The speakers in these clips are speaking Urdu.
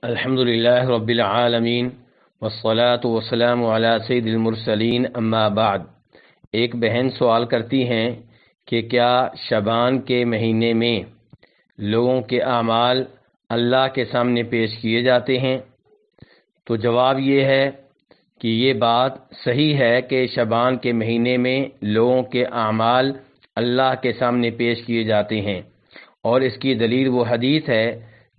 الحمدللہ رب العالمین والصلاة والسلام علی سید المرسلین اما بعد۔ ایک بہن سوال کرتی ہیں کہ کیا شعبان کے مہینے میں لوگوں کے اعمال اللہ کے سامنے پیش کیے جاتے ہیں؟ تو جواب یہ ہے کہ یہ بات صحیح ہے کہ شعبان کے مہینے میں لوگوں کے اعمال اللہ کے سامنے پیش کیے جاتے ہیں، اور اس کی دلیل وہ حدیث ہے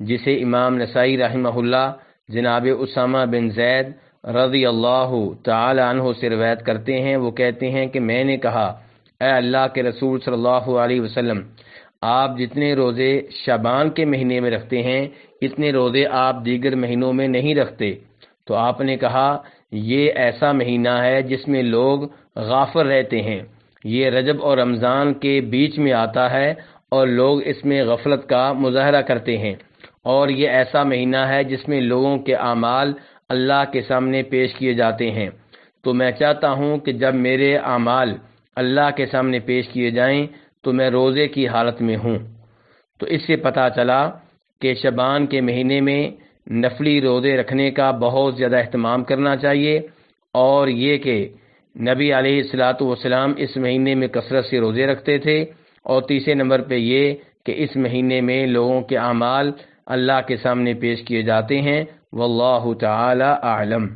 جسے امام نسائی رحمہ اللہ جناب اسامہ بن زید رضی اللہ تعالی عنہ سے روایت کرتے ہیں۔ وہ کہتے ہیں کہ میں نے کہا، اے اللہ کے رسول صلی اللہ علیہ وسلم، آپ جتنے روزے شعبان کے مہینے میں رکھتے ہیں اتنے روزے آپ دیگر مہینوں میں نہیں رکھتے۔ تو آپ نے کہا، یہ ایسا مہینہ ہے جس میں لوگ غافل رہتے ہیں، یہ رجب اور رمضان کے بیچ میں آتا ہے اور لوگ اس میں غفلت کا مظاہرہ کرتے ہیں، اور یہ ایسا مہینہ ہے جس میں لوگوں کے اعمال اللہ کے سامنے پیش کیے جاتے ہیں۔ تو میں چاہتا ہوں کہ جب میرے اعمال اللہ کے سامنے پیش کیے جائیں تو میں روزے کی حالت میں ہوں۔ تو اس سے پتہ چلا کہ شعبان کے مہینے میں نفلی روزے رکھنے کا بہت زیادہ اہتمام کرنا چاہیے، اور یہ کہ نبی علیہ الصلاۃ والسلام اس مہینے میں کثرت سے روزے رکھتے تھے، اور تیسرے نمبر پہ یہ کہ اس مہینے میں لوگوں کے اعمال اللہ کے سامنے پیش کیے جاتے ہیں۔ واللہ تعالی اعلم۔